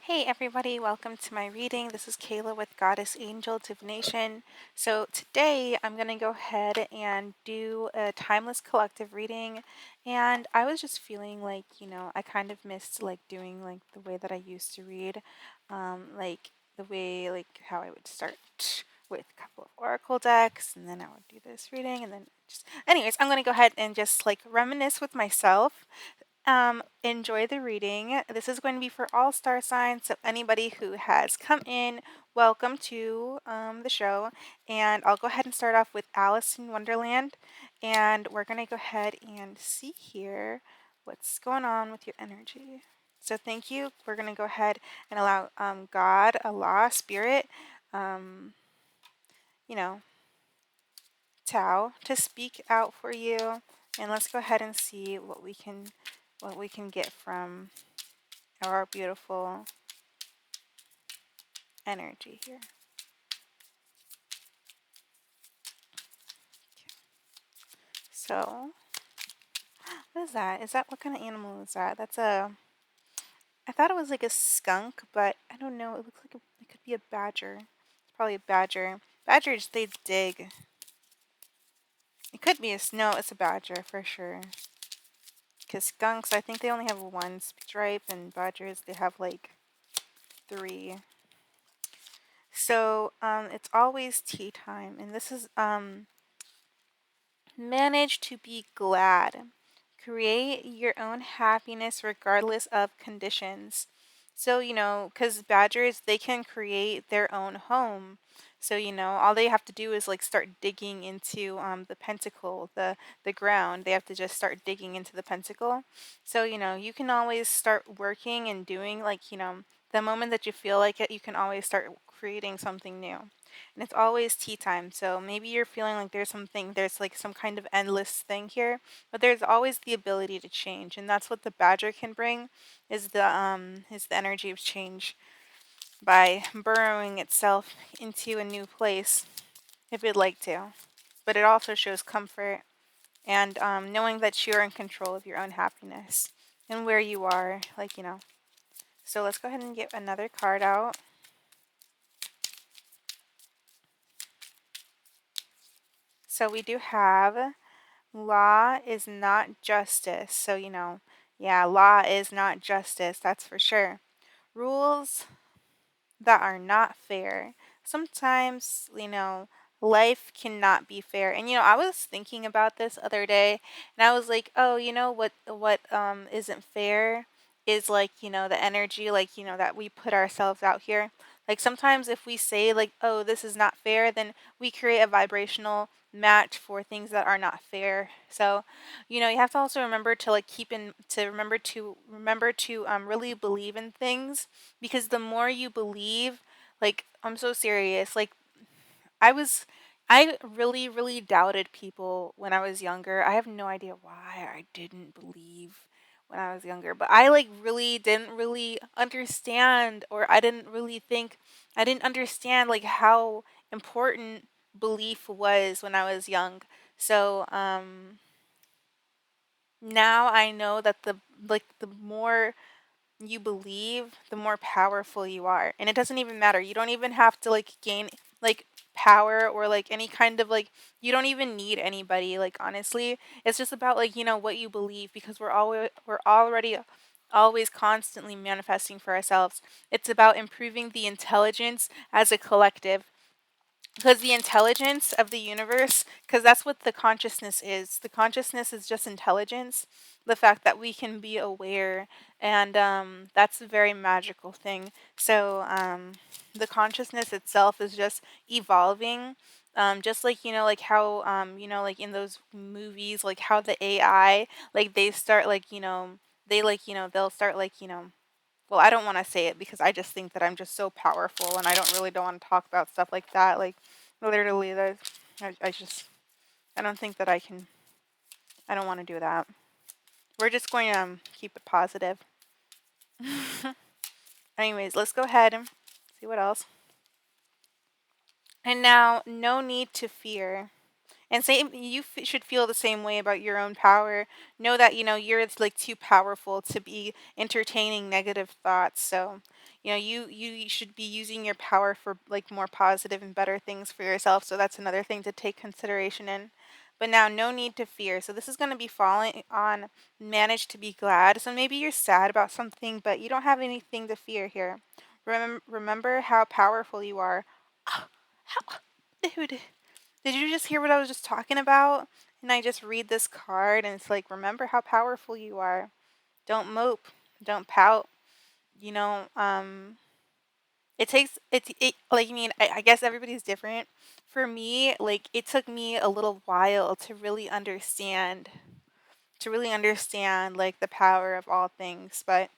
Hey everybody, welcome to my reading. This is Kayla with Goddess Angel Divination. So today I'm going to go ahead and do a timeless collective reading, and I was just feeling like, I kind of missed like doing like the way that I used to read, like the way like how I would start with a couple of oracle decks and then I would do this reading and then just anyways, I'm going to go ahead and just like reminisce with myself. Enjoy the reading. This is going to be for all star signs, so anybody who has come in, welcome to the show. And I'll go ahead and start off with Alice in Wonderland, and we're going to go ahead and see here what's going on with your energy. So thank you. We're going to go ahead and allow God, Allah, Spirit, um, you know, Tao to speak out for you. And let's go ahead and see what we can get from our beautiful energy here. So, what is that? What kind of animal is that? I thought it was like a skunk, but I don't know. It looks like it could be a badger. It's probably a badger. Badgers, they dig. It could be no, it's a badger for sure. Because skunks, I think they only have one stripe, and badgers, they have like three. So, it's always tea time, and this is, manage to be glad. Create your own happiness regardless of conditions. So, because badgers, they can create their own home. So, all they have to do is like start digging into the pentacle, the ground. They have to just start digging into the pentacle. So, you can always start working and doing like, the moment that you feel like it, you can always start creating something new. And it's always tea time. So maybe you're feeling like there's like some kind of endless thing here, but there's always the ability to change, and that's what the badger can bring is the energy of change by burrowing itself into a new place if it'd like to. But it also shows comfort and knowing that you're in control of your own happiness and. So let's go ahead and get another card out. So we do have law is not justice. So, yeah, law is not justice, that's for sure. Rules that are not fair. Sometimes, life cannot be fair. And I was thinking about this other day, and I was like, "Oh, what isn't fair is like, the energy like, that we put ourselves out here. Like sometimes if we say like, "Oh, this is not fair," then we create a vibrational match for things that are not fair. So, you have to also remember to like remember to really believe in things, because the more you believe, like, I'm so serious. Like, I was, I really, really doubted people when I was younger. I have no idea why I didn't believe when I was younger, but I like really didn't really understand, or I didn't understand like how important belief was when I was young. So, now I know that the more you believe, the more powerful you are. And it doesn't even matter. You don't even have to like gain like power or like any kind of like you don't even need anybody, like honestly. It's just about like, what you believe, because we're already always constantly manifesting for ourselves. It's about improving the intelligence as a collective, because the intelligence of the universe, because that's what the consciousness is. The consciousness is just intelligence, the fact that we can be aware, and that's a very magical thing. So the consciousness itself is just evolving, just like like how like in those movies, like how the AI, like they start like they like they'll start like well, I don't want to say it because I just think that I'm just so powerful, and I don't want to talk about stuff like that. Like, literally, I don't think that I can, I don't want to do that. We're just going to keep it positive. Anyways, let's go ahead and see what else. And now, no need to fear. And same, should feel the same way about your own power. Know that, you're like too powerful to be entertaining negative thoughts. So, you should be using your power for like more positive and better things for yourself. So that's another thing to take consideration in. But now, no need to fear. So this is going to be falling on manage to be glad. So maybe you're sad about something, but you don't have anything to fear here. Remember how powerful you are. How, dude, did you just hear what I was just talking about? And I just read this card and it's like, remember how powerful you are. Don't mope. Don't pout. You know, it takes it like, I guess everybody's different. For me, like, it took me a little while to really understand like the power of all things, but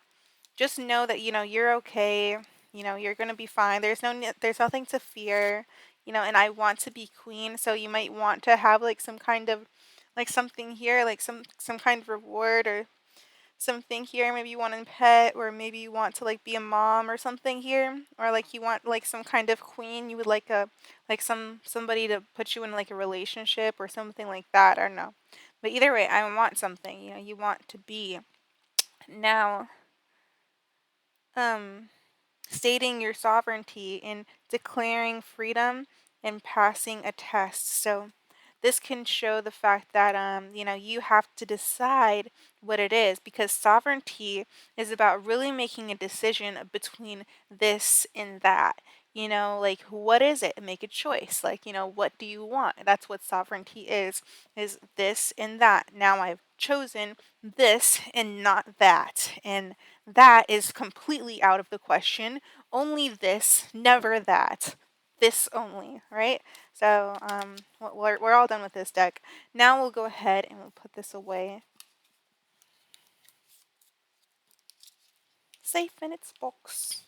just know that you're okay. You're going to be fine. There's nothing to fear. And I want to be queen, so you might want to have like some kind of like something here, like some kind of reward or something here. Maybe you want a pet, or maybe you want to like be a mom or something here, or like you want like some kind of queen. You would like a like somebody to put you in like a relationship or something like that. I don't know. But either way, I want something. You want to be. Now, um stating your sovereignty in declaring freedom and passing a test. So this can show the fact that you have to decide what it is, because sovereignty is about really making a decision between this and that. Like, what is it? Make a choice. Like, what do you want? That's what sovereignty is this and that. Now I've chosen this and not that. And that is completely out of the question. Only this, never that. This only, right? So we're all done with this deck. Now we'll go ahead and we'll put this away. Safe in its box.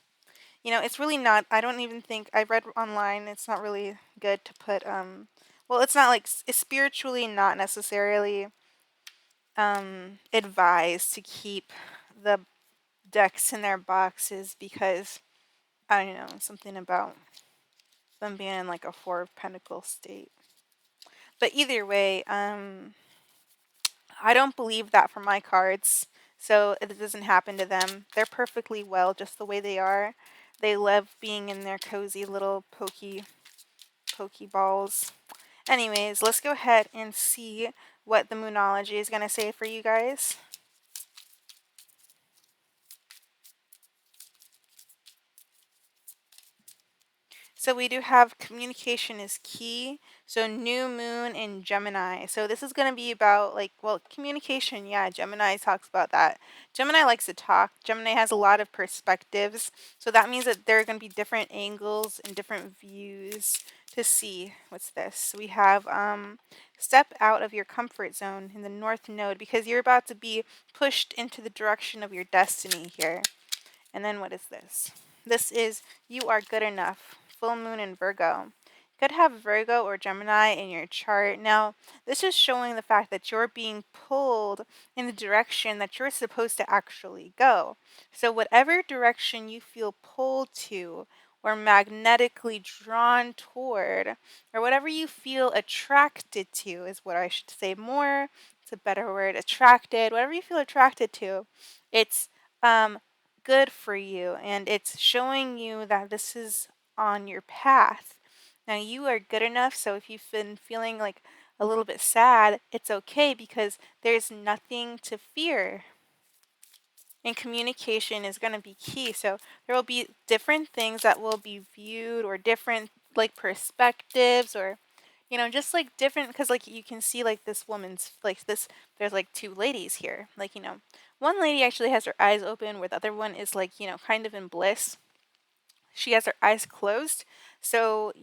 It's really not, I don't even think, I read online, it's not really good to put, well, it's not like, it's spiritually not necessarily advised to keep the decks in their boxes, because, I don't know, something about them being in like a Four of Pentacles state. But either way, I don't believe that for my cards, so it doesn't happen to them. They're perfectly well just the way they are. They love being in their cozy little pokeballs. Anyways, let's go ahead and see what the Moonology is going to say for you guys. So we do have communication is key. So new moon in Gemini. So this is going to be about like, well, communication. Yeah, Gemini talks about that. Gemini likes to talk. Gemini has a lot of perspectives. So that means that there are going to be different angles and different views to see. What's this? We have step out of your comfort zone in the North Node, because you're about to be pushed into the direction of your destiny here. And then what is this? This is you are good enough. Full moon in Virgo. Could have Virgo or Gemini in your chart. Now, this is showing the fact that you're being pulled in the direction that you're supposed to actually go. So whatever direction you feel pulled to, or magnetically drawn toward, or whatever you feel attracted to, is what I should say more. It's a better word, attracted. Whatever you feel attracted to, it's good for you, and it's showing you that this is on your path. Now you are good enough, so if you've been feeling like a little bit sad, it's okay, because there's nothing to fear. And communication is going to be key. So there will be different things that will be viewed, or different like perspectives, or just like different, because like you can see like this woman's like this, there's like two ladies here, like one lady actually has her eyes open, where the other one is like kind of in bliss. She has her eyes closed. So,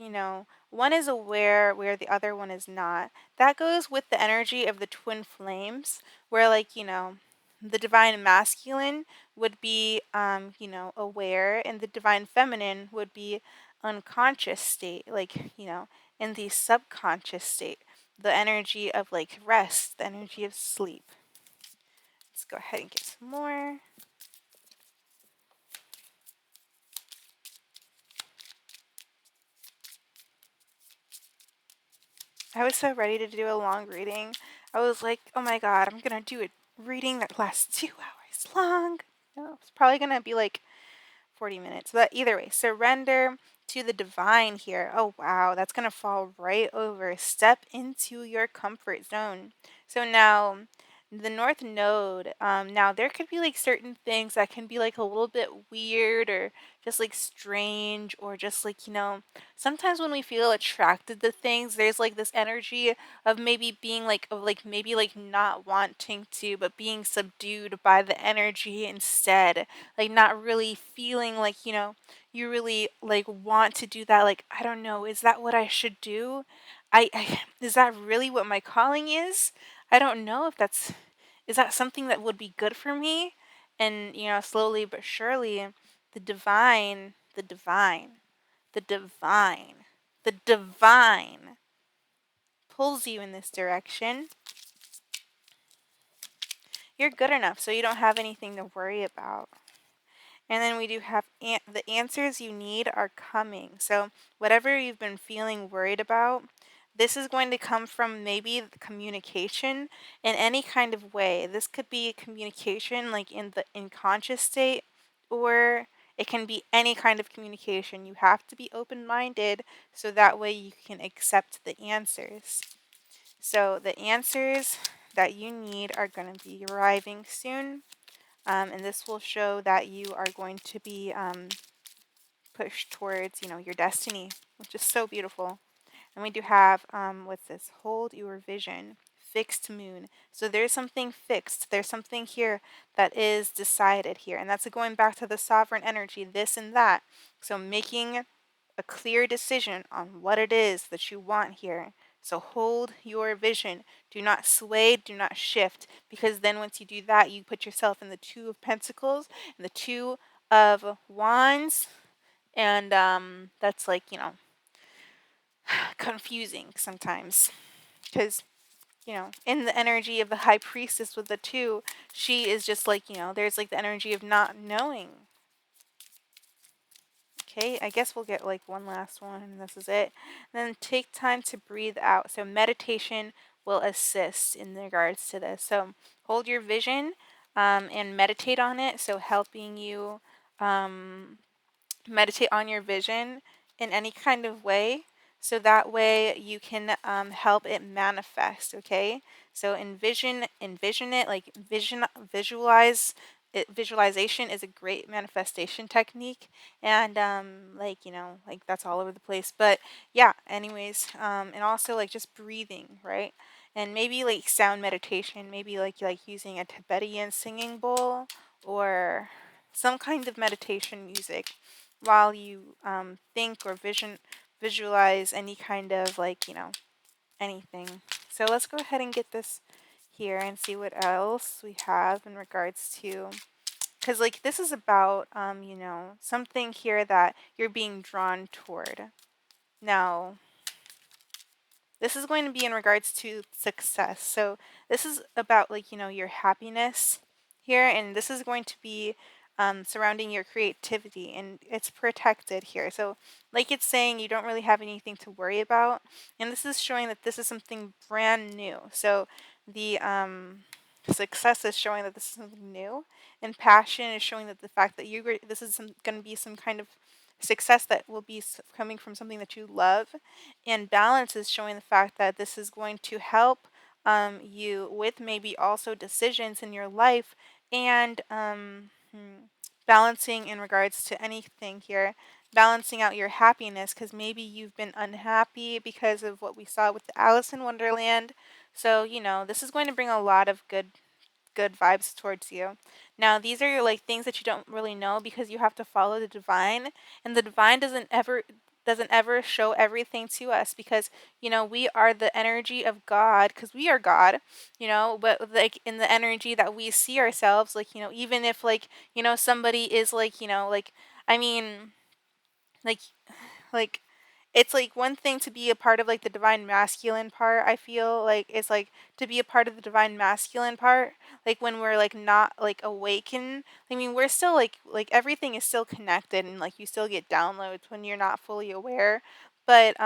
one is aware where the other one is not. That goes with the energy of the twin flames, where, like, the divine masculine would be, aware, and the divine feminine would be unconscious state, like, in the subconscious state, the energy of, like, rest, the energy of sleep. Let's go ahead and get some more. I was so ready to do a long reading. I was like, oh my god, I'm gonna do a reading that lasts 2 hours long. No, it's probably gonna be like 40 minutes. But either way, surrender to the divine here. Oh, wow. That's going to fall right over. Step into your comfort zone. So now, the North Node, now there could be like certain things that can be like a little bit weird or just like strange or just like, sometimes when we feel attracted to things, there's like this energy of maybe being like, of like maybe like not wanting to, but being subdued by the energy instead, like not really feeling like you really like want to do that. Like, I don't know, is that what I should do? I is that really what my calling is? I don't know if that's, is that something that would be good for me? And slowly but surely, the divine, the divine, the divine, the divine pulls you in this direction. You're good enough, so you don't have anything to worry about. And then we do have the answers you need are coming. So whatever you've been feeling worried about, this is going to come from maybe the communication in any kind of way. This could be communication like in the unconscious state, or it can be any kind of communication. You have to be open-minded so that way you can accept the answers. So the answers that you need are going to be arriving soon. And this will show that you are going to be pushed towards, your destiny, which is so beautiful. And we do have, what's this? Hold your vision. Fixed moon. So there's something fixed. There's something here that is decided here. And that's going back to the sovereign energy, this and that. So making a clear decision on what it is that you want here. So hold your vision. Do not sway, do not shift, because then once you do that, you put yourself in the Two of Pentacles and the Two of Wands, and that's like, confusing sometimes, because in the energy of the High Priestess with the two, she is just like, there's like the energy of not knowing. Okay, I guess we'll get like one last one, and this is it. And then take time to breathe out. So meditation will assist in regards to this. So hold your vision and meditate on it. So helping you meditate on your vision in any kind of way, so that way you can help it manifest. Okay, so envision it, like visualize it. Visualization is a great manifestation technique, and like like that's all over the place, but yeah, anyways, and also like just breathing, right? And maybe like sound meditation, maybe like using a Tibetan singing bowl or some kind of meditation music while you think or visualize any kind of like anything. So let's go ahead and get this here and see what else we have in regards to, because like this is about something here that you're being drawn toward. Now this is going to be in regards to success. So this is about like, your happiness here, and this is going to be surrounding your creativity, and it's protected here. So like it's saying you don't really have anything to worry about, and this is showing that this is something brand new. So the success is showing that this is something new, and passion is showing that the fact that this is going to be some kind of success that will be coming from something that you love, and balance is showing the fact that this is going to help you with maybe also decisions in your life, and balancing in regards to anything here, balancing out your happiness, because maybe you've been unhappy because of what we saw with the Alice in Wonderland. So this is going to bring a lot of good vibes towards you. Now, these are like things that you don't really know because you have to follow the divine, and the divine doesn't ever show everything to us, because we are the energy of God, because we are God, but like in the energy that we see ourselves, like even if like somebody is like like, I mean, like like it's like one thing to be a part of like the divine masculine part. I feel like it's like to be a part of the divine masculine part, like when we're like not like awakened. I mean, we're still like everything is still connected, and like you still get downloads when you're not fully aware. But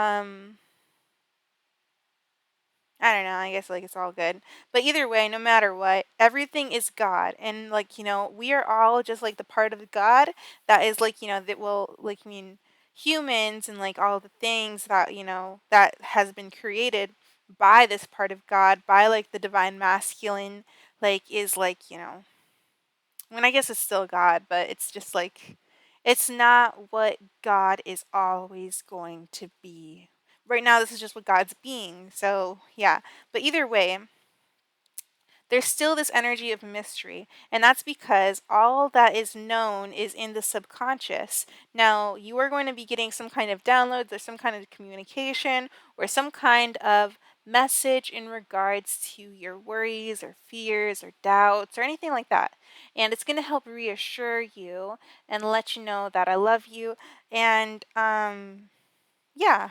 I don't know. I guess like it's all good. But either way, no matter what, everything is God. And like, we are all just like the part of God that is like, that will like mean humans and like all the things that, that has been created by this part of God, by like the divine masculine, like is like, I mean, I guess it's still God, but it's just like it's not what God is always going to be. Right now, this is just what God's being. So, yeah. But either way, there's still this energy of mystery, and that's because all that is known is in the subconscious. Now, you are going to be getting some kind of downloads or some kind of communication or some kind of message in regards to your worries or fears or doubts or anything like that. And it's going to help reassure you and let you know that I love you. And yeah.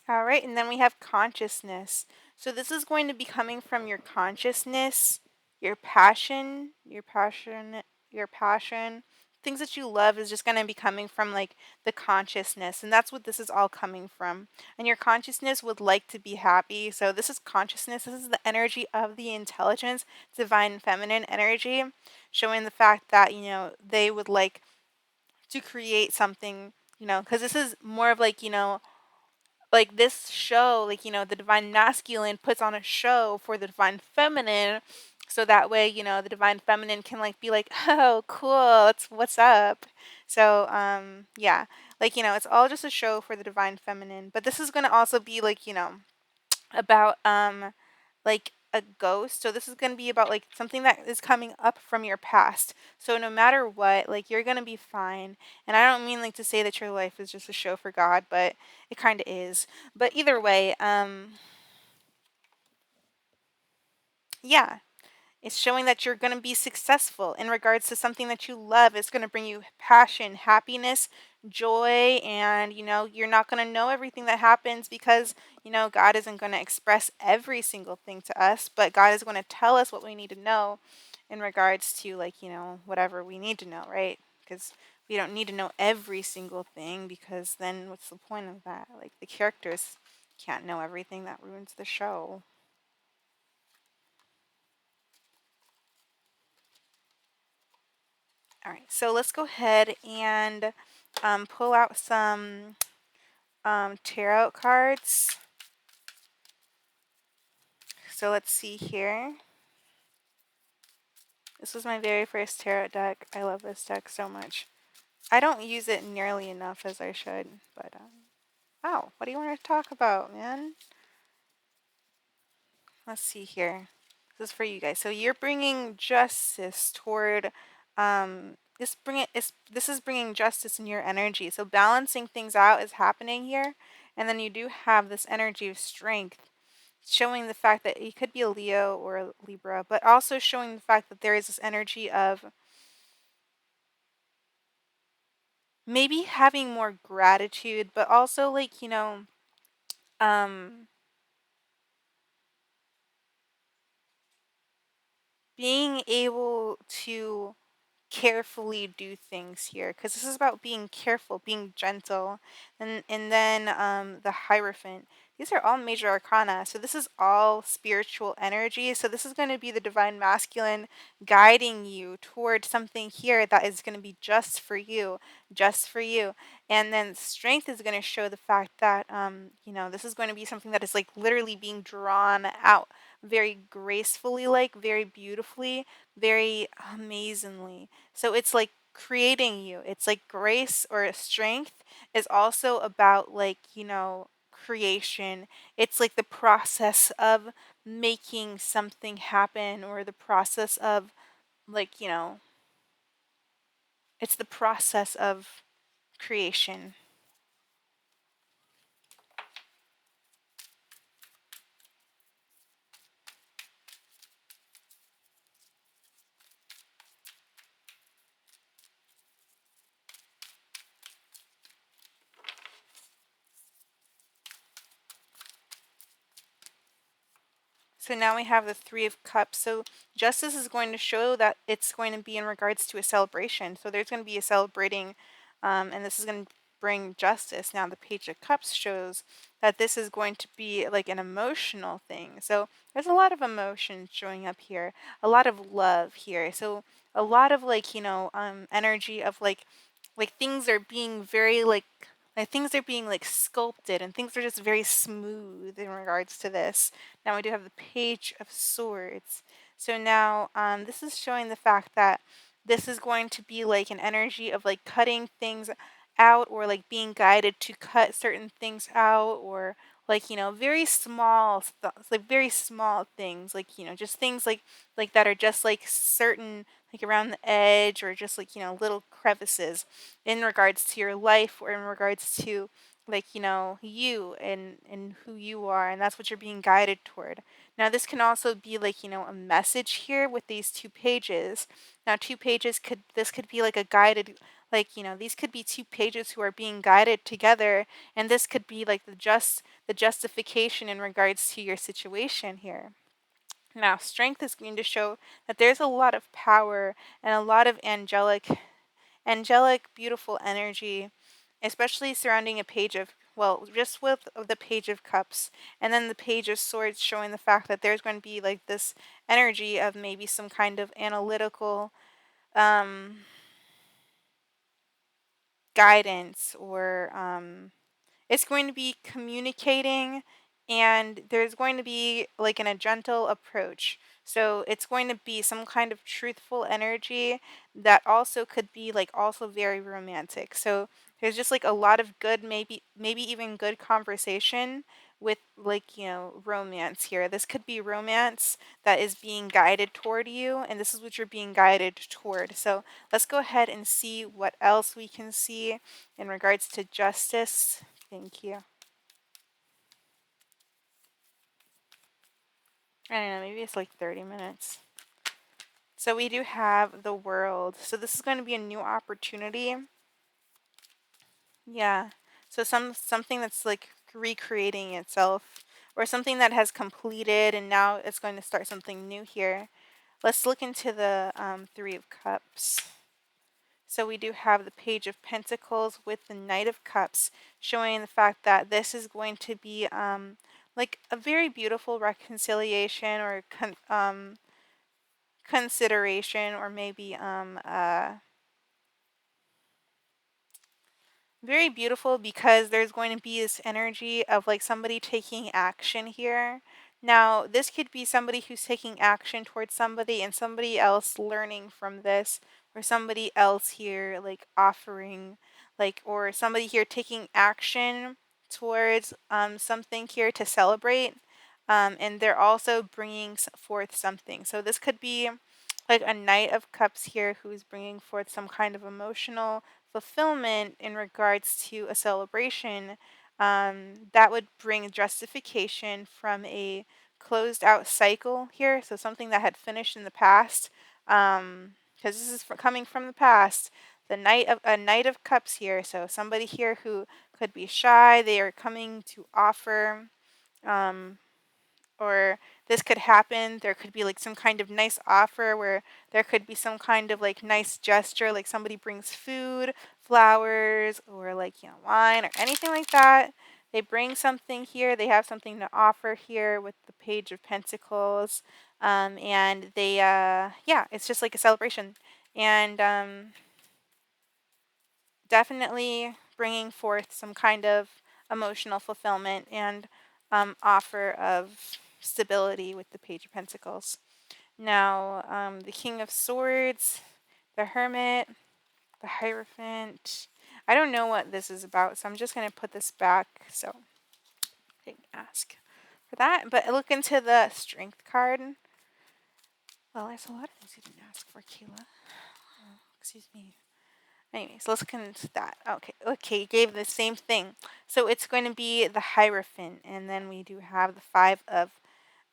All right, and then we have consciousness. So this is going to be coming from your consciousness, your passion. Things that you love is just going to be coming from like the consciousness, and that's what this is all coming from. And your consciousness would like to be happy. So this is consciousness. This is the energy of the intelligence, divine feminine energy, showing the fact that, they would like to create something, because this is more of like this show, like, the divine masculine puts on a show for the divine feminine. So that way, the divine feminine can like be like, oh, cool, what's up. So, yeah, like, it's all just a show for the divine feminine. But this is going to also be like, about like a ghost. So this is going to be about like something that is coming up from your past. So no matter what, like you're going to be fine. And I don't mean like to say that your life is just a show for God, but it kind of is. But either way, yeah, it's showing that you're going to be successful in regards to something that you love. It's going to bring you passion, happiness, joy, and you're not going to know everything that happens because God isn't going to express every single thing to us, but God is going to tell us what we need to know in regards to like whatever we need to know, right? Because we don't need to know every single thing because then what's the point of that? Like the characters can't know everything, that ruins the show. All right, so let's go ahead and pull out some tarot cards. So let's see here. This was my very first tarot deck. I love this deck so much. I don't use it nearly enough as I should, but wow, what do you want to talk about, man? Let's see here. This is for you guys. So you're bringing justice toward this is bringing justice in your energy. So balancing things out is happening here, and then you do have this energy of strength, showing the fact that you could be a Leo or a Libra, but also showing the fact that there is this energy of maybe having more gratitude, but also like, um being able to carefully do things here because this is about being careful, being gentle, and then the Hierophant. These are all major arcana, so this is all spiritual energy. So this is going to be the divine masculine guiding you toward something here that is going to be just for you, just for you. And then strength is going to show the fact that this is going to be something that is like literally being drawn out very gracefully, like very beautifully, very amazingly. So it's like creating you. It's like grace or strength is also about like, creation. It's like the process of making something happen or the process of like, it's the process of creation. So now we have the Three of Cups. So justice is going to show that it's going to be in regards to a celebration. So there's going to be a celebrating, and this is going to bring justice. Now the Page of Cups shows that this is going to be like an emotional thing. So there's a lot of emotion showing up here, a lot of love here. So a lot of like, energy of like things are being very like things are being like sculpted and things are just very smooth in regards to this. Now we do have the Page of Swords. So now this is showing the fact that this is going to be like an energy of like cutting things out or like being guided to cut certain things out or like very small stuff, like very small things, like just things like that are just like certain, like around the edge or just like little crevices in regards to your life or in regards to like you and who you are, and that's what you're being guided toward. Now this can also be like a message here with these two pages. Now two pages could be like a guided, like these could be two pages who are being guided together, and this could be like the justification in regards to your situation here. Now strength is going to show that there's a lot of power and a lot of angelic, beautiful energy, especially surrounding a page of, well, just with the Page of Cups, and then the Page of Swords showing the fact that there's going to be like this energy of maybe some kind of analytical um, guidance or it's going to be communicating, and there's going to be like a gentle approach. So it's going to be some kind of truthful energy that also could be like also very romantic. So there's just like a lot of good, maybe even good conversation with like romance here. This could be romance that is being guided toward you, and this is what you're being guided toward. So let's go ahead and see what else we can see in regards to justice. Thank you. I don't know, maybe it's like 30 minutes. So we do have the World. So this is going to be a new opportunity. Yeah. So something that's like recreating itself or something that has completed and now it's going to start something new here. Let's look into the Three of Cups. So we do have the Page of Pentacles with the Knight of Cups, showing the fact that this is going to be like a very beautiful reconciliation or consideration, or maybe very beautiful because there's going to be this energy of like somebody taking action here. Now, this could be somebody who's taking action towards somebody and somebody else learning from this, or somebody else here like offering, like, or somebody here taking action towards something here to celebrate. And they're also bringing forth something. So this could be like a Knight of Cups here who's bringing forth some kind of emotional fulfillment in regards to a celebration, that would bring justification from a closed out cycle here. So something that had finished in the past, because this is coming from the past. A Knight of Cups here. So somebody here who could be shy. They are coming to offer. Um, or this could happen. There could be like some kind of nice offer where there could be some kind of like nice gesture, like somebody brings food, flowers, or like wine or anything like that. They bring something here. They have something to offer here with the Page of Pentacles, and they yeah, it's just like a celebration, and definitely bringing forth some kind of emotional fulfillment and offer of stability with the Page of Pentacles. Now, the King of Swords, the Hermit, the Hierophant. I don't know what this is about, so I'm just going to put this back so I didn't ask for that. But look into the Strength card. Well, there's a lot of things you didn't ask for, Kayla. Oh, excuse me. Anyways, let's look into that. Okay, gave the same thing. So it's going to be the Hierophant, and then we do have the Five of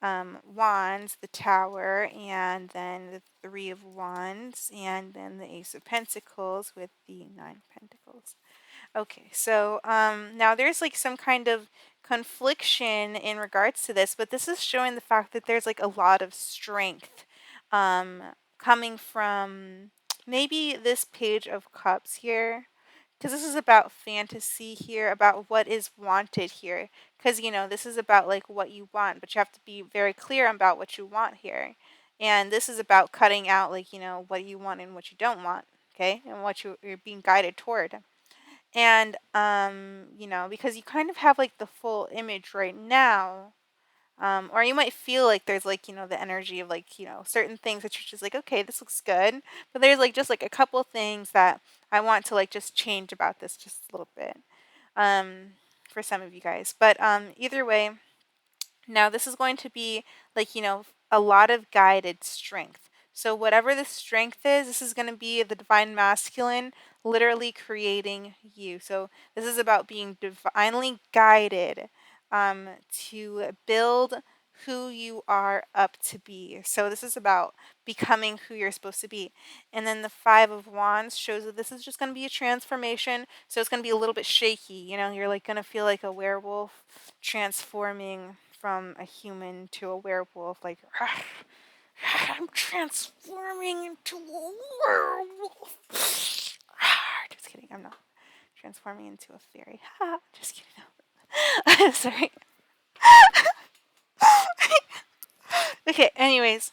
Wands, the Tower, and then the Three of Wands, and then the Ace of Pentacles with the Nine of Pentacles. Okay, so now there's like some kind of confliction in regards to this, but this is showing the fact that there's like a lot of strength um, coming from maybe this Page of Cups here. Because this is about fantasy here, about what is wanted here. Because, this is about like what you want, but you have to be very clear about what you want here. And this is about cutting out like, what you want and what you don't want, okay? And what you're being guided toward. And, because you kind of have like the full image right now. Or you might feel like there's like, the energy of like, certain things that you're just like, okay, this looks good. But there's like just like a couple things that I want to like just change about this just a little bit for some of you guys. But either way, now this is going to be like, a lot of guided strength. So whatever the strength is, this is going to be the divine masculine literally creating you. So this is about being divinely guided to build who you are up to be. So this is about becoming who you're supposed to be. And then the Five of Wands shows that this is just going to be a transformation. So it's going to be a little bit shaky. You're like going to feel like a werewolf transforming from a human to a werewolf. Like, I'm transforming into a werewolf. Just kidding. I'm not transforming into a fairy. Just kidding. No. Sorry. Okay, anyways.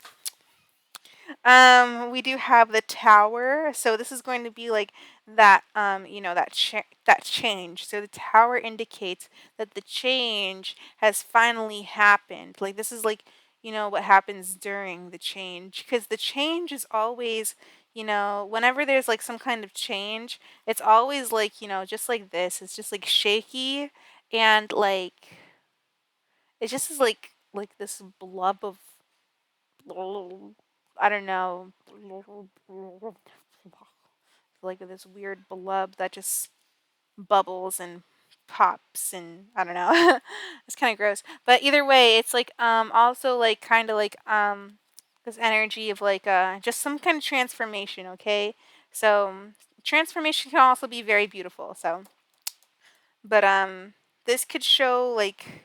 We do have the Tower. So this is going to be like that, that change. So the Tower indicates that the change has finally happened. Like this is like, what happens during the change. Because the change is always, whenever there's like some kind of change, it's always like, just like this. It's just like shaky and like, it just is like this blub of I don't know, like this weird blub that just bubbles and pops and I don't know. It's kind of gross. But either way, it's like also like kind of like this energy of like just some kind of transformation, okay? So transformation can also be very beautiful. So but this could show like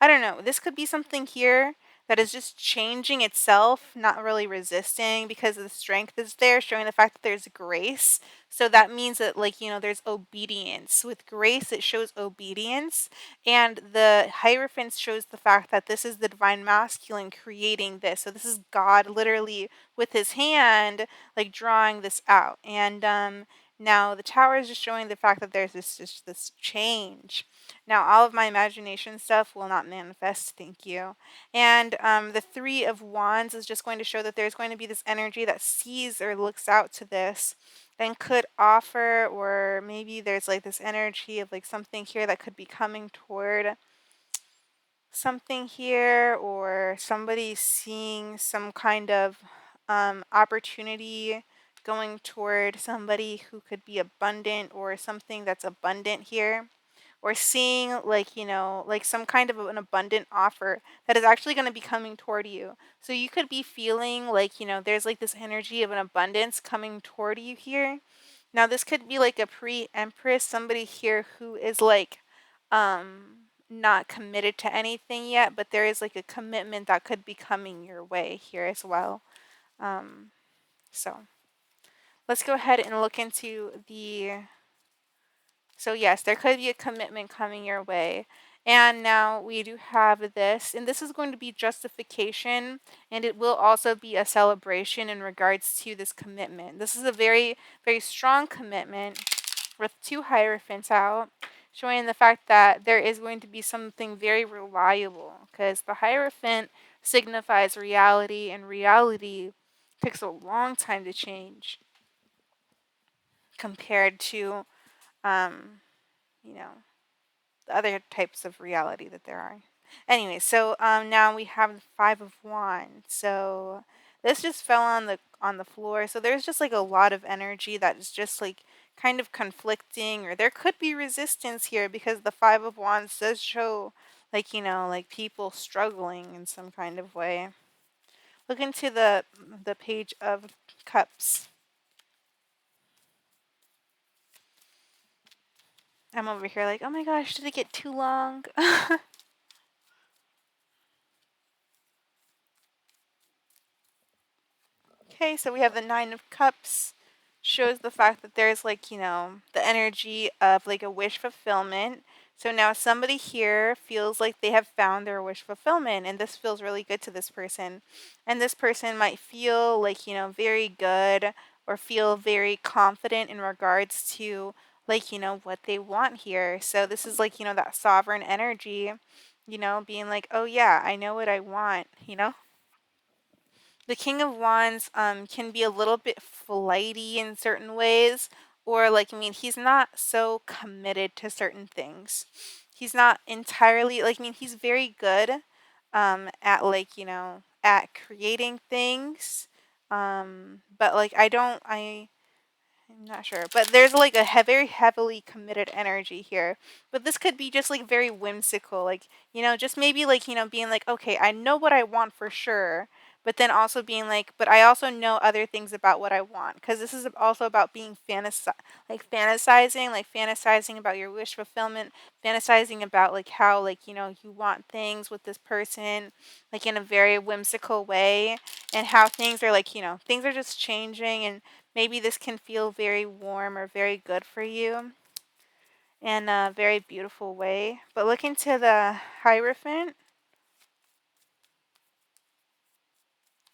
I don't know. This could be something here that is just changing itself, not really resisting because the strength is there, showing the fact that there's grace. So that means that, like, there's obedience. With grace, it shows obedience. And the Hierophant shows the fact that this is the divine masculine creating this. So this is God literally with his hand, like, drawing this out. And now the Tower is just showing the fact that there's this change. Now, all of my imagination stuff will not manifest, thank you. And the Three of Wands is just going to show that there's going to be this energy that sees or looks out to this and could offer, or maybe there's like this energy of like something here that could be coming toward something here, or somebody seeing some kind of opportunity going toward somebody who could be abundant or something that's abundant here, or seeing like like some kind of an abundant offer that is actually going to be coming toward you. So you could be feeling like there's like this energy of an abundance coming toward you here. Now this could be like a pre-empress, somebody here who is like not committed to anything yet, but there is like a commitment that could be coming your way here as well. So let's go ahead and look into the So yes, there could be a commitment coming your way. And now we do have this, and this is going to be justification, and it will also be a celebration in regards to this commitment. This is a very, very strong commitment with two Hierophants out, showing the fact that there is going to be something very reliable, because the Hierophant signifies reality, and reality takes a long time to change compared to, you know, the other types of reality that there are. Anyway, so now we have the Five of Wands. So this just fell on the floor. So there's just like a lot of energy that is just like kind of conflicting, or there could be resistance here because the Five of Wands does show like like people struggling in some kind of way. Look into the Page of Cups. I'm over here like, oh my gosh, did it get too long? Okay, so we have the Nine of Cups. Shows the fact that there's like, the energy of like a wish fulfillment. So now somebody here feels like they have found their wish fulfillment, and this feels really good to this person. And this person might feel like, very good or feel very confident in regards to like, what they want here. So this is like, that sovereign energy, being like, oh yeah, I know what I want. The King of Wands can be a little bit flighty in certain ways, or like, I mean, he's not so committed to certain things. He's not entirely, like, I mean, he's very good at, like, at creating things. But, like, I'm not sure, but there's like a very heavily committed energy here. But this could be just like very whimsical, like, just maybe like, being like, okay, I know what I want for sure, but then also being like, but I also know other things about what I want, because this is also about being like fantasizing about your wish fulfillment, fantasizing about like how like, you want things with this person, like in a very whimsical way, and how things are like, things are just changing, and maybe this can feel very warm or very good for you in a very beautiful way. But look into the Hierophant.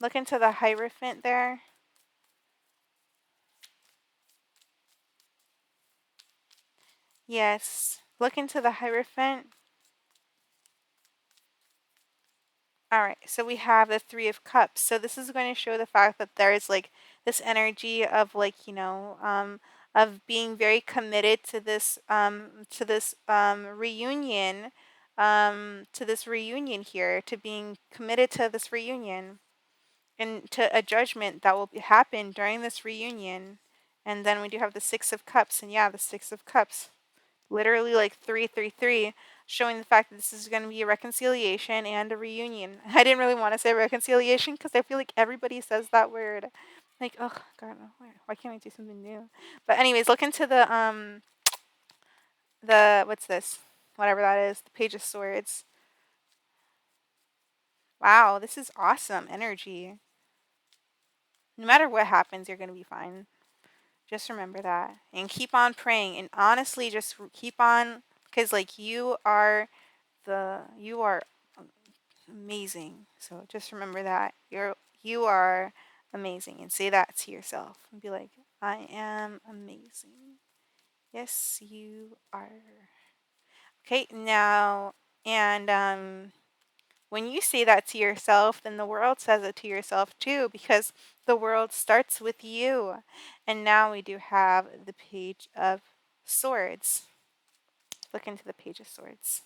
Look into the Hierophant there. Yes. Look into the Hierophant. All right. So we have the Three of Cups. So this is going to show the fact that there is like this energy of like, of being very committed to this reunion here, to being committed to this reunion, and to a judgment that will happen during this reunion. And then we do have the Six of Cups, and yeah, the Six of Cups, literally like 333, showing the fact that this is going to be a reconciliation and a reunion. I didn't really want to say reconciliation because I feel like everybody says that word. Like, oh God, why can't I do something new? But anyways, look into the what's this? Whatever that is, the Page of Swords. Wow, this is awesome energy. No matter what happens, you're going to be fine. Just remember that and keep on praying, and honestly just keep on, because like you are amazing. So just remember that you are amazing, and say that to yourself and be like, I am amazing. Yes, you are. Okay, now, and when you say that to yourself, then the world says it to yourself too, because the world starts with you. And now we do have the Page of Swords. Look into the Page of Swords.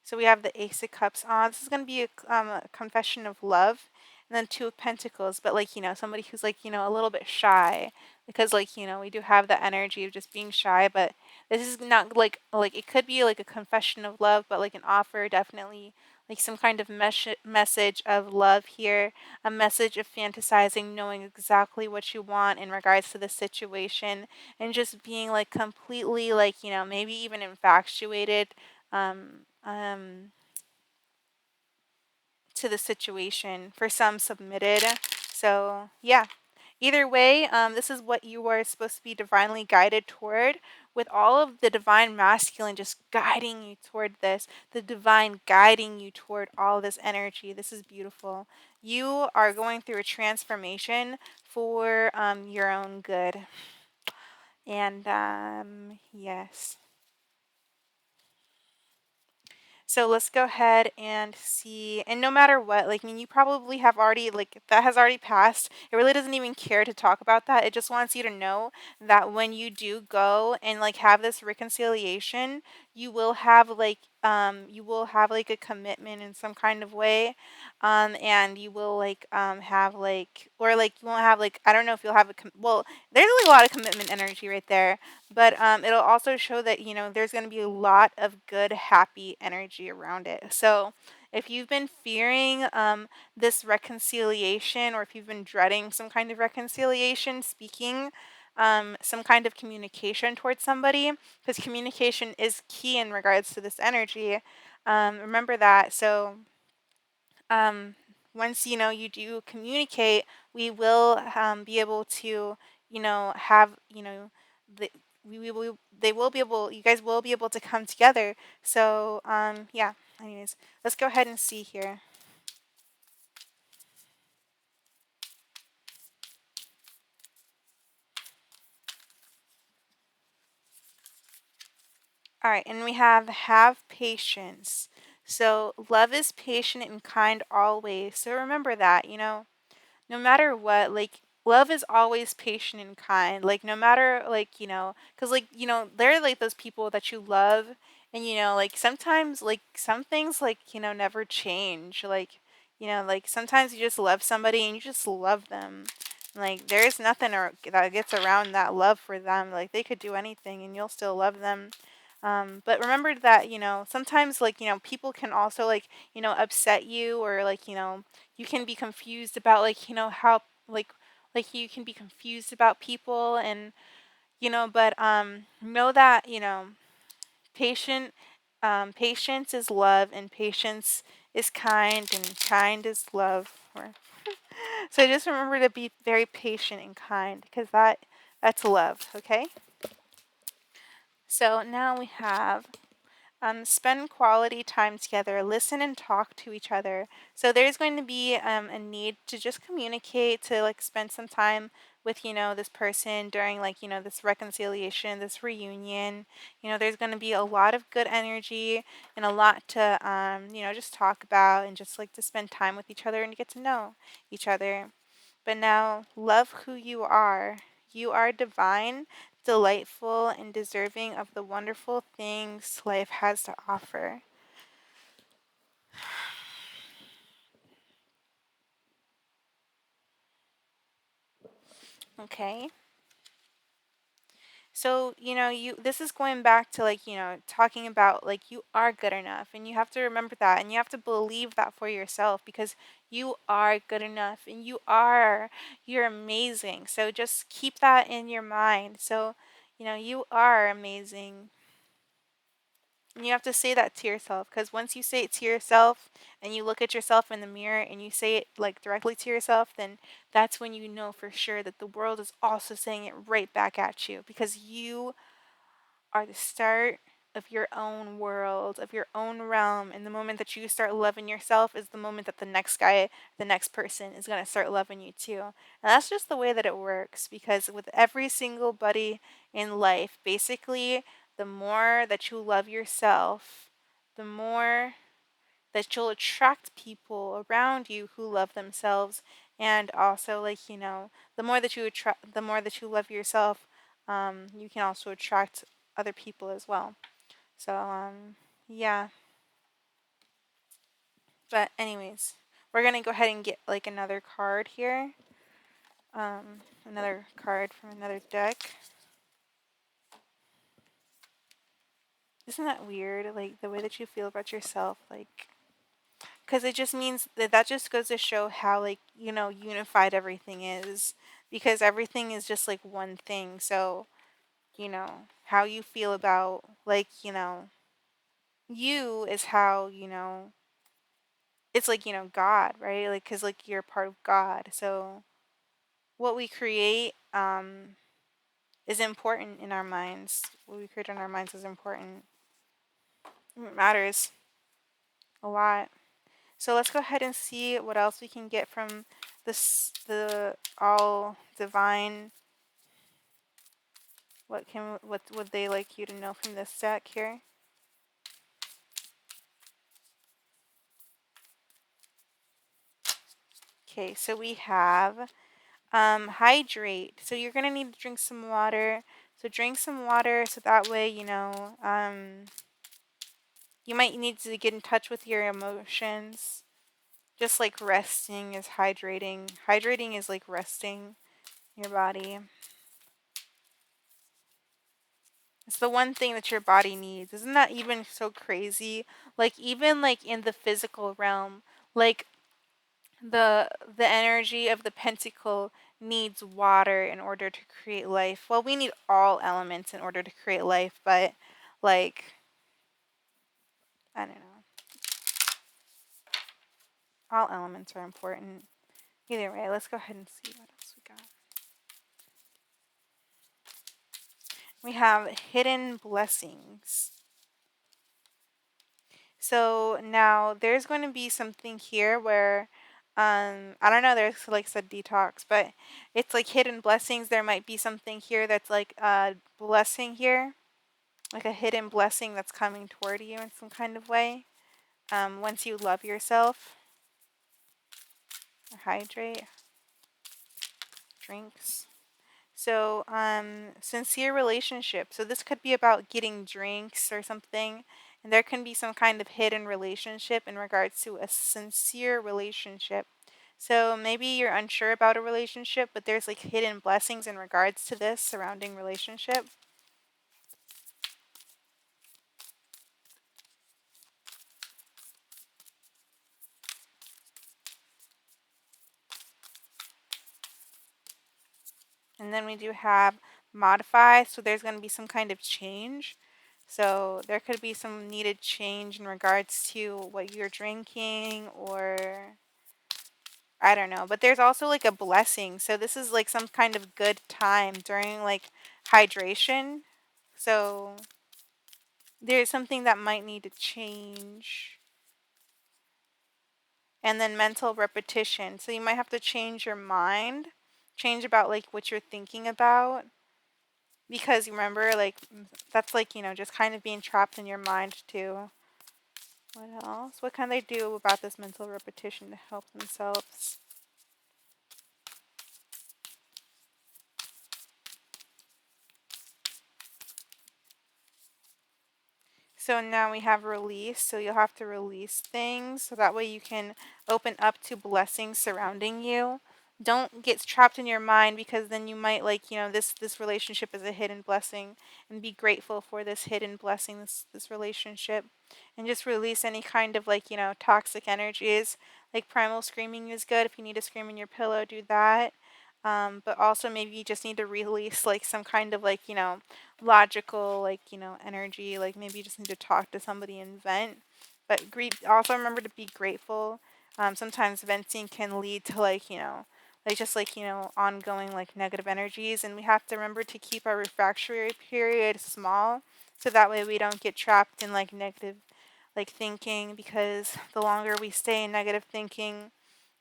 So we have the Ace of Cups on. This is going to be a confession of love. And then Two of Pentacles. But, like, somebody who's, like, a little bit shy. Because, like, we do have the energy of just being shy. But this is not, like it could be, like, a confession of love. But, like, an offer, definitely. Like, some kind of message of love here. A message of fantasizing, knowing exactly what you want in regards to the situation. And just being, like, completely, like, maybe even infatuated um, um, to the situation. For some, submitted. So, yeah. Either way, this is what you are supposed to be divinely guided toward, with all of the divine masculine just guiding you toward this, the divine guiding you toward all this energy. This is beautiful. You are going through a transformation for your own good. And yes. So let's go ahead and see. And no matter what, like, I mean, you probably have already, like, that has already passed. It really doesn't even care to talk about that. It just wants you to know that when you do go and, like, have this reconciliation, you will have, like, a commitment in some kind of way. And you will, like, have, like, or, like, you won't have, like, I don't know if you'll have well, there's, like, a lot of commitment energy right there. But it'll also show that, there's going to be a lot of good, happy energy around it. So if you've been fearing this reconciliation, or if you've been dreading some kind of reconciliation, speaking some kind of communication towards somebody, because communication is key in regards to this energy. Remember that. So um, once you do communicate, we will be able to have the we will they will be able you guys will be able to come together. So yeah. Anyways, let's go ahead and see here. All right, and we have patience. So love is patient and kind always. So remember that, no matter what, like love is always patient and kind. Like no matter like, cuz like, they're like those people that you love, and like sometimes like some things like, never change. Like sometimes you just love somebody and you just love them. Like there's nothing that gets around that love for them. Like they could do anything and you'll still love them. But remember that, sometimes like, people can also like, upset you, or like, you can be confused about like, how like you can be confused about people, and but know that, patient patience is love, and patience is kind, and kind is love. So just remember to be very patient and kind, because that's love, okay? So now we have spend quality time together, listen and talk to each other. So there's going to be a need to just communicate, to like spend some time with, this person during like, this reconciliation, this reunion. There's going to be a lot of good energy and a lot to, just talk about, and just like to spend time with each other and get to know each other. But now, love who you are. You are divine, delightful, and deserving of the wonderful things life has to offer. Okay? So, you this is going back to like, talking about like you are good enough, and you have to remember that, and you have to believe that for yourself, because you are good enough, and you're amazing. So just keep that in your mind. So, you are amazing. And you have to say that to yourself, because once you say it to yourself and you look at yourself in the mirror and you say it like directly to yourself, then that's when you know for sure that the world is also saying it right back at you, because you are the start of your own world, of your own realm. And the moment that you start loving yourself is the moment that the next guy, the next person is going to start loving you too. And that's just the way that it works, because with every single buddy in life, basically, the more that you love yourself, the more that you'll attract people around you who love themselves. And also, like, the more that you love yourself, you can also attract other people as well. So yeah. But anyways, we're gonna go ahead and get like another card here. Another card from another deck. Isn't that weird? Like the way that you feel about yourself, like, because it just means that just goes to show how like, unified everything is, because everything is just like one thing. So how you feel about like, you is how, it's like, God, right? Like, because like you're part of God. So what we create is important in our minds. What we create in our minds is important. It matters a lot. So let's go ahead and see what else we can get from the all divine. What would they like you to know from this deck here? Okay, so we have hydrate. So you're gonna need to drink some water. So drink some water, so that way you might need to get in touch with your emotions. Just like resting is hydrating. Hydrating is like resting your body. It's the one thing that your body needs. Isn't that even so crazy? Like even like in the physical realm, like the energy of the pentacle needs water in order to create life. Well, we need all elements in order to create life, but like, I don't know. All elements are important. Either way, let's go ahead and see what else we got. We have hidden blessings. So now there's going to be something here where I don't know, there's like said detox, but it's like hidden blessings. There might be something here that's like a blessing here, like a hidden blessing that's coming toward you in some kind of way. Once you love yourself, or hydrate, drinks. So, sincere relationship. So this could be about getting drinks or something, and there can be some kind of hidden relationship in regards to a sincere relationship. So maybe you're unsure about a relationship, but there's like hidden blessings in regards to this surrounding relationship. And then we do have modify, so there's going to be some kind of change. So there could be some needed change in regards to what you're drinking, or I don't know. But there's also like a blessing. So this is like some kind of good time during like hydration. So there's something that might need to change. And then mental repetition. So you might have to change your mind, change about like what you're thinking about. Because remember, like, that's like, just kind of being trapped in your mind too. What else? What can they do about this mental repetition to help themselves? So now we have release. So you'll have to release things so that way you can open up to blessings surrounding you. Don't get trapped in your mind, because then you might like, this relationship is a hidden blessing, and be grateful for this hidden blessing, this relationship, and just release any kind of like, toxic energies. Like primal screaming is good. If you need to scream in your pillow, do that. But also maybe you just need to release like some kind of like, logical like, energy. Like maybe you just need to talk to somebody and vent. But also remember to be grateful. Sometimes venting can lead to like, like just like, ongoing like negative energies, and we have to remember to keep our refractory period small, so that way we don't get trapped in like negative like thinking, because the longer we stay in negative thinking,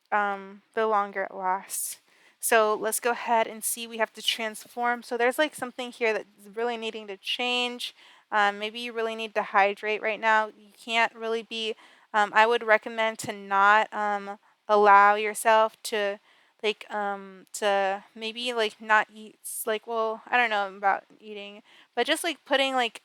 the longer it lasts. So let's go ahead and see. We have to transform. So there's like something here that's really needing to change. Maybe you really need to hydrate right now. You can't really be. I would recommend to not allow yourself to to maybe like not eat. Like, well, I don't know about eating, but just like putting like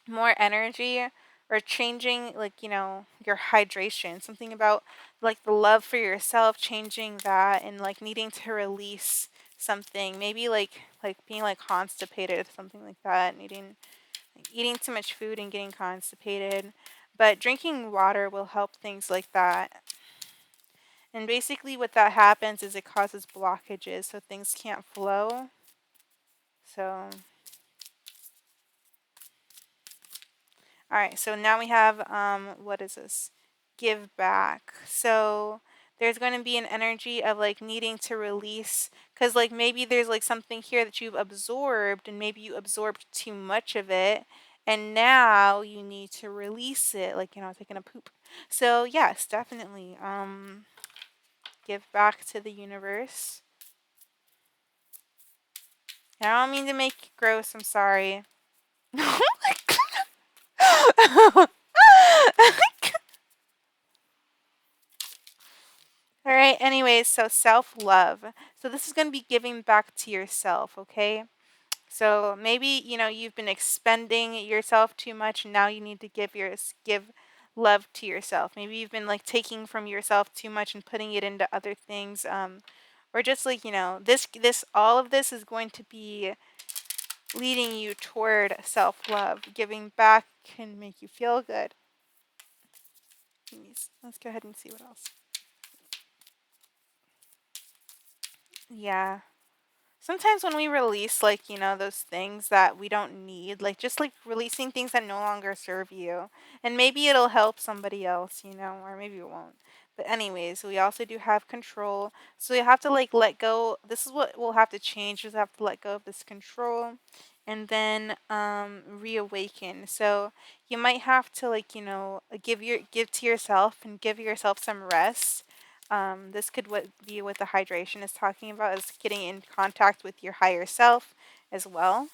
more energy, or changing like, your hydration, something about like the love for yourself, changing that, and like needing to release something, maybe like being like constipated, something like that, needing like eating too much food and getting constipated. But drinking water will help things like that. And basically what that happens is it causes blockages, so things can't flow. So all right, so now we have, what is this? Give back. So there's going to be an energy of like needing to release, because like maybe there's like something here that you've absorbed, and maybe you absorbed too much of it, and now you need to release it, like, taking a poop. So yes, definitely, give back to the universe. And I don't mean to make you gross, I'm sorry. All right, anyways, so self love. So this is going to be giving back to yourself, okay? So maybe, you've been expending yourself too much, and now you need to give love to yourself. Maybe you've been like taking from yourself too much and putting it into other things, or just like, this all of this is going to be leading you toward self love. Giving back can make you feel good. Let's go ahead and see what else. Yeah. Sometimes when we release, like, those things that we don't need, like, just like releasing things that no longer serve you, and maybe it'll help somebody else, or maybe it won't. But, anyways, we also do have control. So you have to, like, let go. This is what we'll have to change, is have to let go of this control and then reawaken. So you might have to, like, give to yourself and give yourself some rest. This could be what the hydration is talking about, is getting in contact with your higher self as well.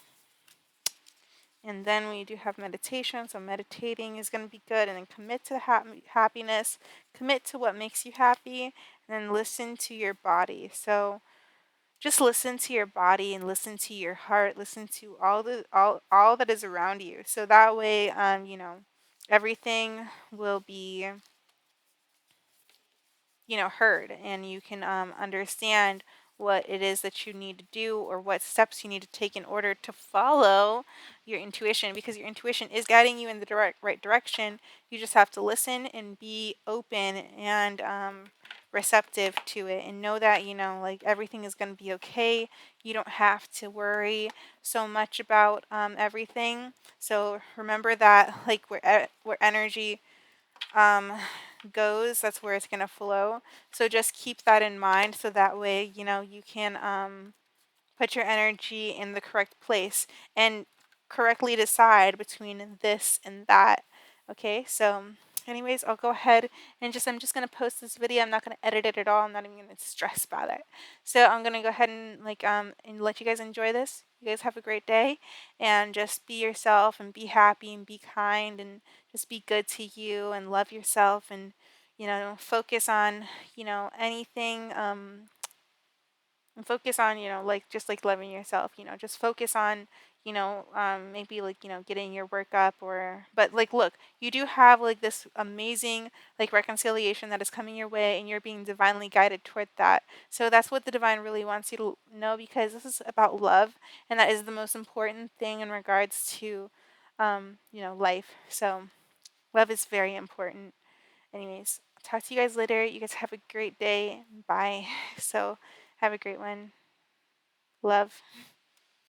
And then we do have meditation. So meditating is going to be good. And then commit to happiness. Commit to what makes you happy. And then listen to your body. So just listen to your body and listen to your heart. Listen to all that is around you. So that way, everything will be heard, and you can understand what it is that you need to do or what steps you need to take in order to follow your intuition, because your intuition is guiding you in the right direction. You just have to listen and be open and receptive to it, and know that like everything is going to be okay. You don't have to worry so much about everything. So remember that, like, where energy um, goes, that's where it's going to flow. So just keep that in mind, so that way, you can put your energy in the correct place and correctly decide between this and that. Okay, so anyways, I'll go ahead and I'm just going to post this video. I'm not going to edit it at all. I'm not even going to stress about it. So I'm going to go ahead and and let you guys enjoy this. You guys have a great day, and just be yourself and be happy and be kind and just be good to you and love yourself, and focus on anything and focus on like just like loving yourself. Just focus on maybe like getting your work up, or but like look, you do have like this amazing like reconciliation that is coming your way, and you're being divinely guided toward that. So that's what the divine really wants you to know, because this is about love, and that is the most important thing in regards to life. So love is very important. Anyways, talk to you guys later. You guys have a great day. Bye. So have a great one. Love.